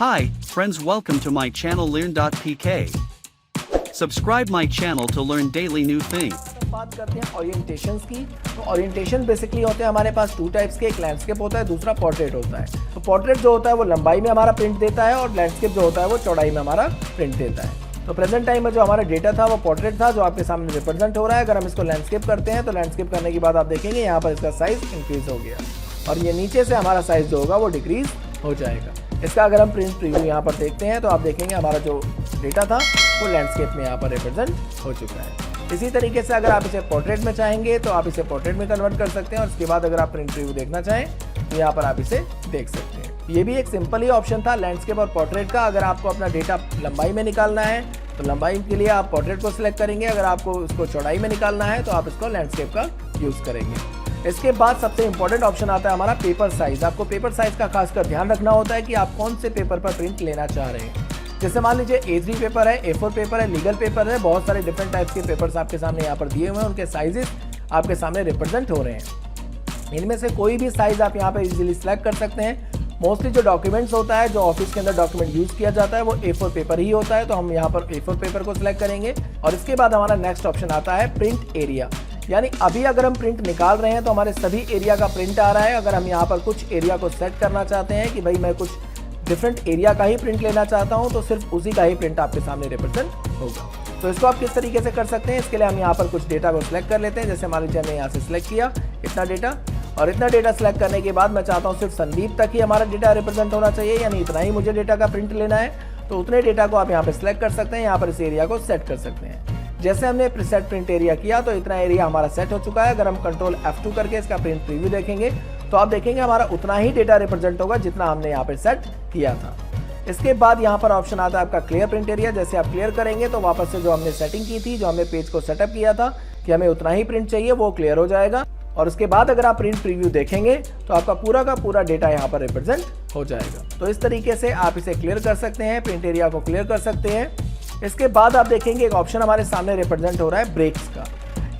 Hi, friends, welcome to my channel learn.pk. Subscribe my channel to learn daily new things. बात करते हैं orientations की। तो orientation basically होते हैं हमारे पास टू टाइप्स के, एक लैंडस्केप होता है, दूसरा पोर्ट्रेट होता है। तो पोर्ट्रेट जो होता है वो लंबाई में हमारा प्रिंट देता है और लैंडस्केप जो होता है वो चौड़ाई में हमारा प्रिंट देता है। तो प्रेजेंट टाइम में जो हमारा डेटा था वो पोर्ट्रेट था, जो आपके सामने रिप्रेजेंट हो रहा है। अगर हम इसको लैंडस्केप करते हैं तो लैंडस्केप करने के बाद आप देखेंगे यहाँ पर इसका साइज इंक्रीज हो गया और ये नीचे से हमारा साइज जो होगा वो डिक्रीज हो जाएगा। इसका अगर हम प्रिंट प्रीव्यू यहाँ पर देखते हैं तो आप देखेंगे हमारा जो डेटा था वो लैंडस्केप में यहाँ पर रिप्रेजेंट हो चुका है। इसी तरीके से अगर आप इसे पोर्ट्रेट में चाहेंगे तो आप इसे पोर्ट्रेट में कन्वर्ट कर सकते हैं और इसके बाद अगर आप प्रिंट प्रीव्यू देखना चाहें तो यहाँ पर आप इसे देख सकते हैं। ये भी एक सिंपल ही ऑप्शन था लैंडस्केप और पोर्ट्रेट का। अगर आपको अपना डेटा लंबाई में निकालना है तो लंबाई के लिए आप पोर्ट्रेट को सिलेक्ट करेंगे, अगर आपको उसको चौड़ाई में निकालना है तो आप इसको लैंडस्केप का यूज़ करेंगे। इसके बाद सबसे इंपॉर्टेंट ऑप्शन आता है हमारा पेपर साइज। आपको पेपर साइज का खासकर ध्यान रखना होता है कि आप कौन से पेपर पर प्रिंट लेना चाह रहे हैं। जैसे मान लीजिए A3 पेपर है, A4 पेपर है, लीगल पेपर है, बहुत सारे डिफरेंट टाइप्स के पेपर्स आपके सामने यहाँ पर दिए हुए हैं, उनके साइजेस आपके सामने रिप्रेजेंट हो रहे हैं। इनमें से कोई भी साइज आप यहाँ पर इजीली सिलेक्ट कर सकते हैं। मोस्टली जो डॉक्यूमेंट्स होता है, जो ऑफिस के अंदर डॉक्यूमेंट यूज़ किया जाता है वो A4 पेपर ही होता है, तो हम यहाँ पर A4 पेपर को सिलेक्ट करेंगे। और इसके बाद हमारा नेक्स्ट ऑप्शन आता है प्रिंट एरिया, यानी अभी अगर हम प्रिंट निकाल रहे हैं तो हमारे सभी एरिया का प्रिंट आ रहा है। अगर हम यहाँ पर कुछ एरिया को सेट करना चाहते हैं कि भाई मैं कुछ डिफरेंट एरिया का ही प्रिंट लेना चाहता हूँ तो सिर्फ उसी का ही प्रिंट आपके सामने रिप्रेजेंट होगा। तो इसको आप किस तरीके से कर सकते हैं, इसके लिए हम यहाँ पर कुछ डेटा को सिलेक्ट कर लेते हैं। जैसे मान लीजिए हमने यहाँ से सिलेक्ट किया इतना डेटा, और इतना डेटा सिलेक्ट करने के बाद मैं चाहता हूँ सिर्फ संदीप तक ही हमारा डेटा रिप्रेजेंट होना चाहिए, यानी इतना ही मुझे डेटा का प्रिंट लेना है। तो उतने डेटा को आप यहाँ पर सिलेक्ट कर सकते हैं, यहाँ पर इस एरिया को सेट कर सकते हैं। जैसे हमने प्रीसेट प्रिंट एरिया किया तो इतना एरिया हमारा सेट हो चुका है। अगर हम कंट्रोल F2 करके इसका प्रिंट प्रीव्यू देखेंगे तो आप देखेंगे हमारा उतना ही डेटा रिप्रेजेंट होगा जितना हमने यहाँ पर सेट किया था। इसके बाद यहाँ पर ऑप्शन आता है आपका क्लियर प्रिंट एरिया। जैसे आप क्लियर करेंगे तो वापस से जो हमने सेटिंग की थी, जो हमने पेज को सेटअप किया था कि हमें उतना ही प्रिंट चाहिए, वो क्लियर हो जाएगा। और उसके बाद अगर आप प्रिंट प्रीव्यू देखेंगे तो आपका पूरा का पूरा डेटा यहाँ पर रिप्रेजेंट हो जाएगा। तो इस तरीके से आप इसे क्लियर कर सकते हैं, प्रिंट एरिया को क्लियर कर सकते हैं। इसके बाद आप देखेंगे एक ऑप्शन हमारे सामने रिप्रेजेंट हो रहा है ब्रेक्स का,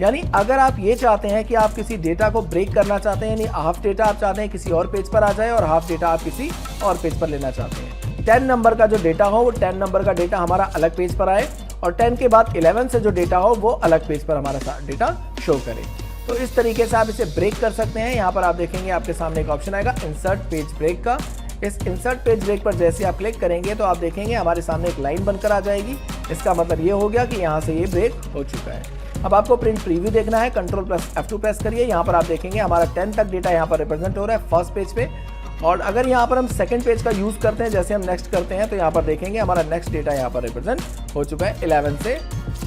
यानी अगर आप ये चाहते हैं कि आप किसी डेटा को ब्रेक करना चाहते हैं, यानी हाफ डेटा आप चाहते हैं किसी और पेज पर आ जाए और हाफ डेटा आप किसी और पेज पर लेना चाहते हैं। 10 नंबर का जो डेटा हो वो 10 नंबर का डेटा हमारा अलग पेज पर आए और 10 के बाद 11 से जो डेटा हो वो अलग पेज पर हमारा डेटा शो करे। तो इस तरीके से आप इसे ब्रेक कर सकते हैं। यहाँ पर आप देखेंगे आपके सामने एक ऑप्शन आएगा इंसर्ट पेज ब्रेक का। इस इंसर्ट पेज ब्रेक पर जैसे आप क्लिक करेंगे तो आप देखेंगे हमारे सामने एक लाइन बनकर आ जाएगी। इसका मतलब ये हो गया कि यहाँ से ये ब्रेक हो चुका है। अब आपको प्रिंट प्रीव्यू देखना है, कंट्रोल F2 प्रेस करिए। यहाँ पर आप देखेंगे हमारा 10 तक डेटा यहाँ पर रिप्रेजेंट हो रहा है फर्स्ट पेज पे। और अगर यहाँ पर हम सेकंड पेज का यूज़ करते हैं, जैसे हम नेक्स्ट करते हैं, तो यहाँ पर देखेंगे हमारा नेक्स्ट डेटा यहाँ पर रिप्रेजेंट हो चुका है 11 से।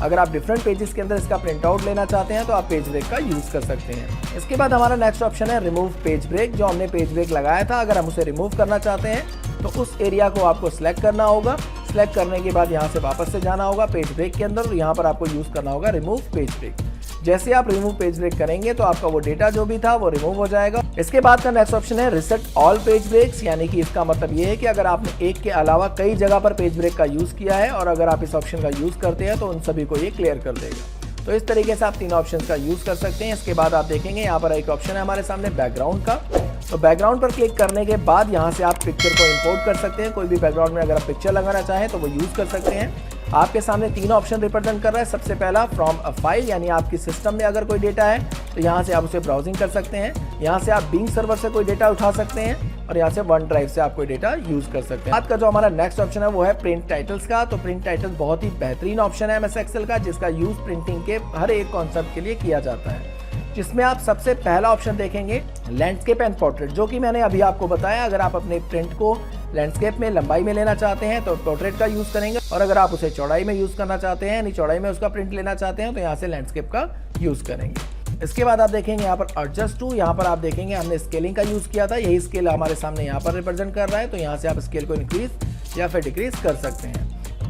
अगर आप डिफरेंट पेजेस के अंदर इसका प्रिंट आउट लेना चाहते हैं तो आप पेज ब्रेक का यूज़ कर सकते हैं। इसके बाद हमारा नेक्स्ट ऑप्शन है रिमूव पेज ब्रेक। जो हमने पेज ब्रेक लगाया था, अगर हम उसे रिमूव करना चाहते हैं तो उस एरिया को आपको सिलेक्ट करना होगा। सिलेक्ट करने के बाद यहाँ से वापस से जाना होगा पेज ब्रेक के अंदर, यहाँ पर आपको यूज़ करना होगा रिमूव पेज ब्रेक। जैसे आप रिमूव पेज ब्रेक करेंगे तो आपका वो डेटा जो भी था वो रिमूव हो जाएगा। इसके बाद का नेक्स्ट ऑप्शन है रिसेट ऑल पेज ब्रेक्स, यानी कि इसका मतलब ये है कि अगर आपने एक के अलावा कई जगह पर पेज ब्रेक का यूज़ किया है और अगर आप इस ऑप्शन का यूज़ करते हैं तो उन सभी को ये क्लियर कर देगा। तो इस तरीके से आप तीन ऑप्शन का यूज़ कर सकते हैं। इसके बाद आप देखेंगे यहाँ पर एक ऑप्शन है हमारे सामने बैकग्राउंड का। तो बैकग्राउंड पर क्लिक करने के बाद यहाँ से आप पिक्चर को इंपोर्ट कर सकते हैं। कोई भी बैकग्राउंड में अगर आप पिक्चर लगाना चाहें तो वो यूज़ कर सकते हैं। आपके सामने तीन ऑप्शन रिप्रेजेंट कर रहा है। सबसे पहला फ्रॉम अ फाइल, यानी आपकी सिस्टम में अगर कोई डेटा है तो यहाँ से आप उसे ब्राउजिंग कर सकते हैं। यहाँ से आप बिंग सर्वर से कोई डेटा उठा सकते हैं और यहाँ से वन ड्राइव से आप कोई डेटा यूज़ कर सकते हैं। आज का जो हमारा नेक्स्ट ऑप्शन है वो है प्रिंट टाइटल्स का। तो प्रिंट टाइटल्स बहुत ही बेहतरीन ऑप्शन है MS एक्सेल का, जिसका यूज़ प्रिंटिंग के हर एक कॉन्सेप्ट के लिए किया जाता है। जिसमें आप सबसे पहला ऑप्शन देखेंगे लैंडस्केप एंड पोर्ट्रेट, जो कि मैंने अभी आपको बताया। अगर आप अपने प्रिंट को लैंडस्केप में लंबाई में लेना चाहते हैं तो पोर्ट्रेट का यूज़ करेंगे, और अगर आप उसे चौड़ाई में यूज़ करना चाहते हैं, यानी चौड़ाई में उसका प्रिंट लेना चाहते हैं, तो यहाँ से लैंडस्केप का यूज़ करेंगे। इसके बाद आप देखेंगे यहाँ पर एडजस्ट टू, यहाँ पर आप देखेंगे हमने स्केलिंग का यूज़ किया था, यही स्केल हमारे सामने यहाँ पर रिप्रेजेंट कर रहा है। तो यहाँ से आप स्केल को इंक्रीज या फिर डिक्रीज कर सकते हैं।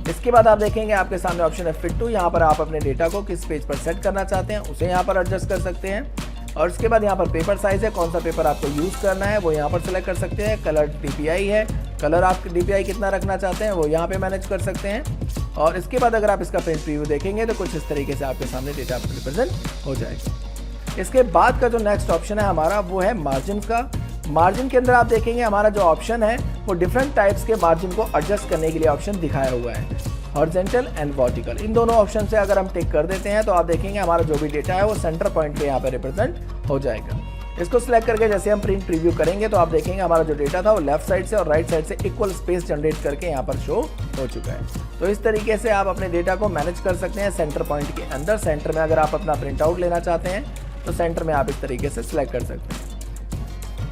इसके बाद आप देखेंगे आपके सामने ऑप्शन है फिट टू। यहाँ पर आप अपने डेटा को किस पेज पर सेट करना चाहते हैं उसे यहाँ पर एडजस्ट कर सकते हैं। और उसके बाद यहाँ पर पेपर साइज है, कौन सा पेपर आपको यूज़ करना है वो यहाँ पर सेलेक्ट कर सकते हैं। कलर DPI है, कलर आप DPI कितना रखना चाहते हैं वो यहाँ पे मैनेज कर सकते हैं। और इसके बाद अगर आप इसका प्रिंट प्रीव्यू देखेंगे तो कुछ इस तरीके से आपके सामने डेटा रिप्रेजेंट हो जाएगा। इसके बाद का जो नेक्स्ट ऑप्शन है हमारा वो है मार्जिन का। मार्जिन के अंदर आप देखेंगे हमारा जो ऑप्शन है वो डिफरेंट टाइप्स के मार्जिन को एडजस्ट करने के लिए ऑप्शन दिखाया हुआ है, हॉरिजॉन्टल एंड वर्टिकल। इन दोनों ऑप्शन से अगर हम टिक कर देते हैं तो आप देखेंगे हमारा जो भी डेटा है वो सेंटर पॉइंट पे यहाँ पे रिप्रेजेंट हो जाएगा। इसको सिलेक्ट करके जैसे हम प्रिंट प्रीव्यू करेंगे तो आप देखेंगे हमारा जो डेटा था वो लेफ्ट साइड से और राइट साइड से इक्वल स्पेस जनरेट करके यहाँ पर शो हो चुका है। तो इस तरीके से आप अपने डेटा को मैनेज कर सकते हैं सेंटर पॉइंट के अंदर। सेंटर में अगर आप अपना प्रिंट आउट लेना चाहते हैं तो सेंटर में आप इस तरीके से सिलेक्ट कर सकते हैं।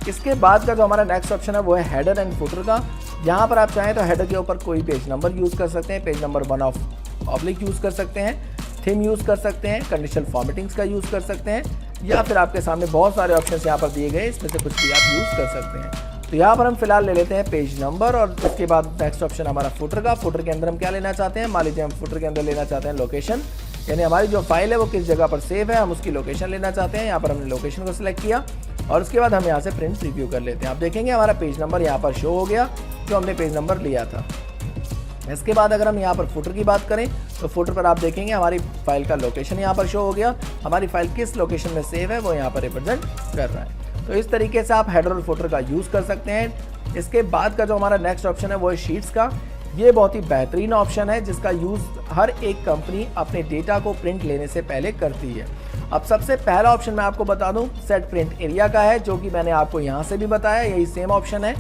इसके बाद का जो हमारा नेक्स्ट ऑप्शन है वो है हेडर एंड फुटर का। यहाँ पर आप चाहें तो हेडर के ऊपर कोई पेज नंबर यूज़ कर सकते हैं, page number 1 of oblique use कर सकते हैं, थीम यूज़ कर सकते हैं, कंडीशनल फॉर्मेटिंग्स का यूज़ कर सकते हैं, या फिर आपके सामने बहुत सारे ऑप्शंस यहाँ पर दिए गए, इसमें से कुछ भी आप यूज़ कर सकते हैं। तो यहाँ पर हम फिलहाल ले लेते हैं पेज नंबर और उसके बाद नेक्स्ट ऑप्शन हमारा फुटर का। फुटर के अंदर हम क्या लेना चाहते हैं, मान लीजिए हम फुटर के अंदर लेना चाहते हैं लोकेशन, यानी हमारी जो फाइल है वो किस जगह पर सेव है, हम उसकी लोकेशन लेना चाहते हैं। यहाँ पर हमने लोकेशन को सिलेक्ट किया और उसके बाद हम यहाँ से प्रिंट प्रीव्यू कर लेते हैं। आप देखेंगे हमारा पेज नंबर यहाँ पर शो हो गया जो हमने पेज नंबर लिया था। इसके बाद अगर हम यहाँ पर फुटर की बात करें तो फुटर पर आप देखेंगे हमारी फाइल का लोकेशन यहाँ पर शो हो गया, हमारी फाइल किस लोकेशन में सेव है वो यहाँ पर रिप्रेजेंट कर रहा है। तो इस तरीके से आप हेडर और फुटर का यूज़ कर सकते हैं। इसके बाद का जो हमारा नेक्स्ट ऑप्शन है वो है शीट्स का। ये बहुत ही बेहतरीन ऑप्शन है जिसका यूज़ हर एक कंपनी अपने डेटा को प्रिंट लेने से पहले करती है। अब सबसे पहला ऑप्शन मैं आपको बता दूं सेट प्रिंट एरिया का है, जो कि मैंने आपको यहाँ से भी बताया, यही सेम ऑप्शन है।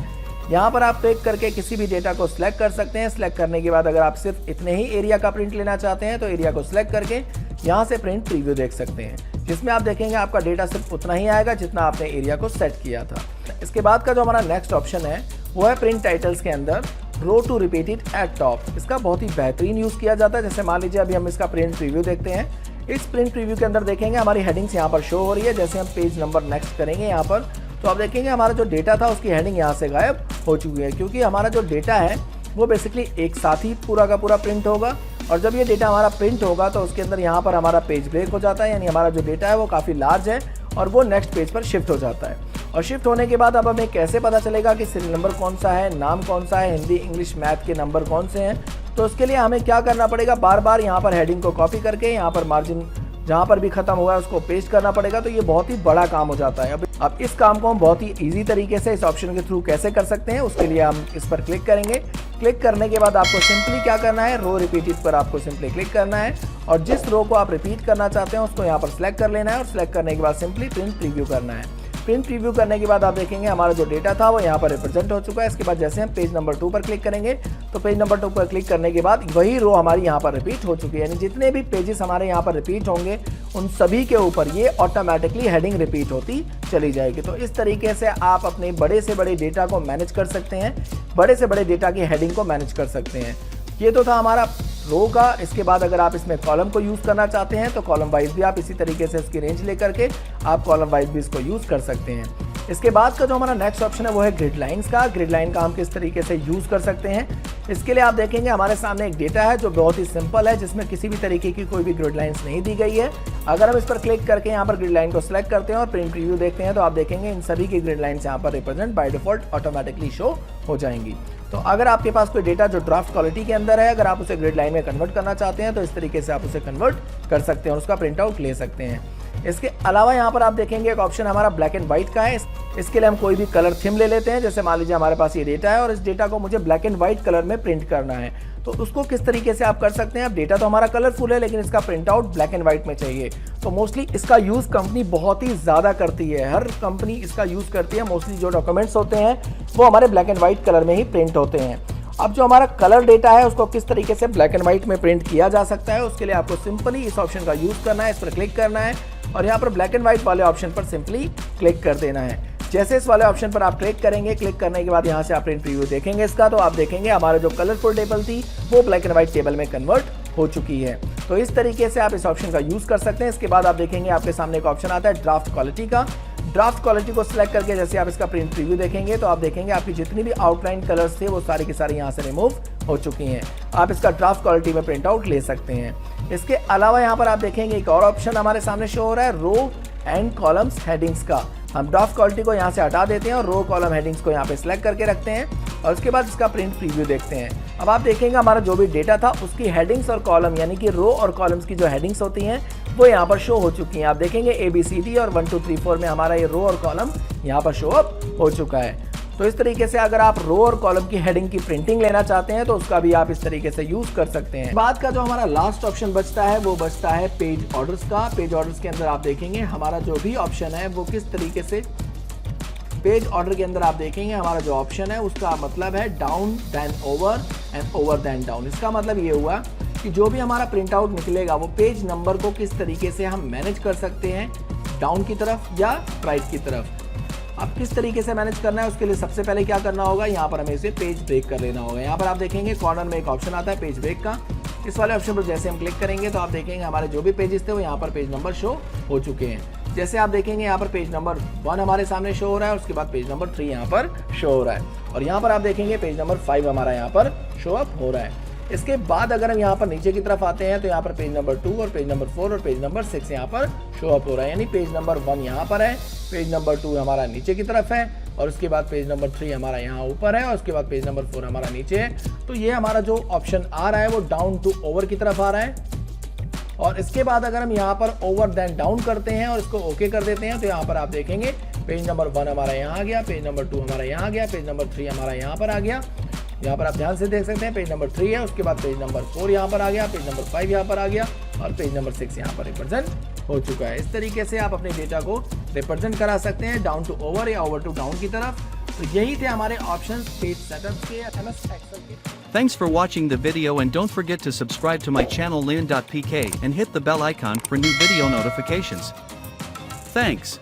यहाँ पर आप क्लिक करके किसी भी डेटा को सिलेक्ट कर सकते हैं। सिलेक्ट करने के बाद अगर आप सिर्फ इतने ही एरिया का प्रिंट लेना चाहते हैं तो एरिया को सिलेक्ट करके यहाँ से प्रिंट प्रीव्यू देख सकते हैं, जिसमें आप देखेंगे आपका डेटा सिर्फ उतना ही आएगा जितना आपने एरिया को सेट किया था। इसके बाद का जो हमारा नेक्स्ट ऑप्शन है वो है प्रिंट टाइटल्स के अंदर row to repeat it at top. इसका बहुत ही बेहतरीन यूज़ किया जाता है। जैसे मान लीजिए अभी हम इसका प्रिंट प्रीव्यू देखते हैं। इस प्रिंट प्रीव्यू के अंदर देखेंगे हमारी हेडिंग्स यहाँ पर शो हो रही है। जैसे हम पेज नंबर नेक्स्ट करेंगे यहाँ पर तो आप देखेंगे हमारा जो डेटा था उसकी हेडिंग यहाँ से गायब हो चुकी है, क्योंकि हमारा जो डेटा है वो बेसिकली एक साथ ही पूरा का पूरा प्रिंट होगा। और जब ये डेटा हमारा प्रिंट होगा तो उसके अंदर यहाँ पर हमारा पेज ब्रेक हो जाता है, यानी हमारा जो डेटा है वो काफ़ी लार्ज है और वो नेक्स्ट पेज पर शिफ्ट हो जाता है। और शिफ्ट होने के बाद अब हमें कैसे पता चलेगा कि सीरियल नंबर कौन सा है, नाम कौन सा है, हिंदी इंग्लिश मैथ के नंबर कौन से हैं। तो उसके लिए हमें क्या करना पड़ेगा, बार बार यहाँ पर हेडिंग को कॉपी करके यहाँ पर मार्जिन जहाँ पर भी खत्म हुआ है उसको पेस्ट करना पड़ेगा। तो ये बहुत ही बड़ा काम हो जाता है। अब इस काम को हम बहुत ही इजी तरीके से इस ऑप्शन के थ्रू कैसे कर सकते हैं, उसके लिए हम इस पर क्लिक करेंगे। क्लिक करने के बाद आपको सिंपली क्या करना है, रो रिपीटेड पर आपको सिंपली क्लिक करना है और जिस रो को आप रिपीट करना चाहते हैं उसको यहाँ पर सिलेक्ट कर लेना है और सिलेक्ट करने के बाद सिंपली प्रिंट प्रीव्यू करना है। प्रिंट प्रीव्यू करने के बाद आप देखेंगे हमारा जो डेटा था वो यहाँ पर रिप्रेजेंट हो चुका है। इसके बाद जैसे हम पेज नंबर 2 पर क्लिक करेंगे तो पेज नंबर 2 पर क्लिक करने के बाद वही रो हमारी यहाँ पर रिपीट हो चुकी है, यानी जितने भी पेजेस हमारे यहाँ पर रिपीट होंगे उन सभी के ऊपर ये ऑटोमेटिकली हेडिंग रिपीट होती चली जाएगी। तो इस तरीके से आप अपने बड़े से बड़े डेटा को मैनेज कर सकते हैं, बड़े से बड़े डेटा की हेडिंग को मैनेज कर सकते हैं। ये तो था हमारा रो का। इसके बाद अगर आप इसमें कॉलम को यूज़ करना चाहते हैं तो कॉलम वाइज भी आप इसी तरीके से इसकी रेंज लेकर के आप कॉलम वाइज भी इसको यूज़ कर सकते हैं। इसके बाद का जो हमारा नेक्स्ट ऑप्शन है वो है ग्रिड लाइंस का। ग्रिड लाइन का हम किस तरीके से यूज़ कर सकते हैं, इसके लिए आप देखेंगे हमारे सामने एक डेटा है जो बहुत ही सिंपल है, जिसमें किसी भी तरीके की कोई भी ग्रिड लाइंस नहीं दी गई है। अगर हम इस पर क्लिक करके यहाँ पर ग्रिड लाइन को सिलेक्ट करते हैं और प्रिंट प्रीव्यू देखते हैं तो आप देखेंगे इन सभी की ग्रिड लाइंस यहाँ पर represent by default automatically show हो जाएंगी। तो अगर आपके पास कोई डेटा जो ड्राफ्ट क्वालिटी के अंदर है, अगर आप उसे ग्रिड लाइन में कन्वर्ट करना चाहते हैं तो इस तरीके से आप उसे कन्वर्ट कर सकते हैं और उसका प्रिंट आउट ले सकते हैं। इसके अलावा यहाँ पर आप देखेंगे एक ऑप्शन हमारा ब्लैक एंड व्हाइट का है। इसके लिए हम कोई भी कलर थीम ले लेते हैं। जैसे मान लीजिए हमारे पास ये डेटा है और इस डेटा को मुझे ब्लैक एंड व्हाइट कलर में प्रिंट करना है, तो उसको किस तरीके से आप कर सकते हैं। अब डेटा तो हमारा कलरफुल है लेकिन इसका print out black and white में चाहिए, तो मोस्टली इसका यूज़ कंपनी बहुत ही ज़्यादा करती है। हर कंपनी इसका यूज़ करती है। मोस्टली जो डॉक्यूमेंट्स होते हैं वो हमारे ब्लैक एंड व्हाइट कलर में ही प्रिंट होते हैं। अब जो हमारा कलर डेटा है उसको किस तरीके से ब्लैक एंड व्हाइट में प्रिंट किया जा सकता है, उसके लिए आपको सिंपली इस ऑप्शन का यूज़ करना है, इस पर क्लिक करना है और यहाँ पर ब्लैक एंड व्हाइट वाले ऑप्शन पर सिंपली क्लिक कर देना है। जैसे इस वाले ऑप्शन पर आप क्लिक करेंगे, क्लिक करने के बाद यहाँ से आप प्रिंट प्रीव्यू देखेंगे इसका, तो आप देखेंगे हमारा जो कलरफुल टेबल थी वो ब्लैक एंड व्हाइट टेबल में कन्वर्ट हो चुकी है। तो इस तरीके से आप इस ऑप्शन का यूज़ कर सकते हैं। इसके बाद आप देखेंगे आपके सामने एक ऑप्शन आता है ड्राफ्ट क्वालिटी का। ड्राफ्ट क्वालिटी को सिलेक्ट करके जैसे आप इसका प्रिंट प्रीव्यू देखेंगे तो आप देखेंगे आपकी जितनी भी आउटलाइन कलर्स थे वो सारी की सारी यहाँ से रिमूव हो चुकी हैं। आप इसका ड्राफ्ट क्वालिटी में प्रिंट आउट ले सकते हैं। इसके अलावा यहाँ पर आप देखेंगे एक और ऑप्शन हमारे सामने शो हो रहा है रो एंड कॉलम्स हेडिंग्स का। हम ड्राफ्ट क्वालिटी को यहाँ से हटा देते हैं और रो कॉलम हेडिंग्स को यहाँ पे सिलेक्ट करके रखते हैं और उसके बाद इसका प्रिंट प्रीव्यू देखते हैं। अब आप देखेंगे हमारा जो भी डेटा था उसकी हेडिंग्स और कॉलम यानी कि रो और कॉलम्स की जो हेडिंग्स होती हैं वो यहाँ पर शो हो चुकी हैं। आप देखेंगे ABCD और 1 2 3 4 में हमारा ये रो और कॉलम यहाँ पर शो अप हो चुका है। तो इस तरीके से अगर आप रो और कॉलम की हेडिंग की प्रिंटिंग लेना चाहते हैं तो उसका भी आप इस तरीके से यूज कर सकते हैं। बाद का जो हमारा लास्ट ऑप्शन बचता है वो बचता है पेज ऑर्डर्स का। पेज ऑर्डर्स के अंदर आप देखेंगे हमारा जो भी ऑप्शन है वो किस तरीके से, पेज ऑर्डर के अंदर आप देखेंगे हमारा जो ऑप्शन है उसका मतलब है down then over and over then down. इसका मतलब ये हुआ कि जो भी हमारा प्रिंट आउट निकलेगा वो पेज नंबर को किस तरीके से हम मैनेज कर सकते हैं, डाउन की तरफ या राइट की तरफ। अब किस तरीके से मैनेज करना है उसके लिए सबसे पहले क्या करना होगा, यहाँ पर हमें इसे पेज ब्रेक कर लेना होगा। यहाँ पर आप देखेंगे कॉर्नर में एक ऑप्शन आता है पेज ब्रेक का। इस वाले ऑप्शन पर जैसे हम क्लिक करेंगे तो आप देखेंगे हमारे जो भी पेजेस थे वो यहाँ पर पेज नंबर शो हो चुके हैं। जैसे आप देखेंगे यहाँ पर पेज नंबर 1 हमारे सामने शो हो रहा है, उसके बाद पेज नंबर 3 यहाँ पर शो हो रहा है और यहाँ पर आप देखेंगे पेज नंबर 5 हमारा यहाँ पर शो अप हो रहा है। इसके बाद अगर हम यहाँ पर नीचे की तरफ आते हैं तो यहाँ पर पेज नंबर 2 और पेज नंबर 4 और पेज नंबर 6 यहाँ पर शो अप हो रहा है। यानी पेज नंबर 1 यहाँ पर है, पेज नंबर 2 हमारा नीचे की तरफ है और उसके बाद पेज नंबर 3 हमारा यहाँ ऊपर है और उसके बाद पेज नंबर 4 हमारा नीचे है। तो ये हमारा जो ऑप्शन आ रहा है वो डाउन टू ओवर की तरफ आ रहा है। और इसके बाद अगर हम यहाँ पर ओवर देन डाउन करते हैं और इसको ओके कर देते हैं तो यहाँ पर आप देखेंगे पेज नंबर 1 हमारा यहाँ आ गया, पेज नंबर 2 हमारा यहाँ आ गया, पेज नंबर 3 हमारा यहाँ पर आ गया। यहाँ पर आप ध्यान से देख सकते हैं पेज नंबर 3 है, उसके बाद पेज नंबर 4 यहाँ पर आ गया, पेज नंबर 5 यहाँ पर आ गया और पेज नंबर 6 यहाँ पर रिप्रेजेंट हो चुका है। इस तरीके से आप अपने डेटा को रिप्रेजेंट करा सकते हैं डाउन टू ओवर या ओवर टू डाउन की तरफ। तो यही थे हमारे ऑप्शंस पेज सेटअप के MS Excel के। Thanks for watching the video and don't forget to subscribe to my channel learn.pk and hit the bell icon for new video notifications. Thanks.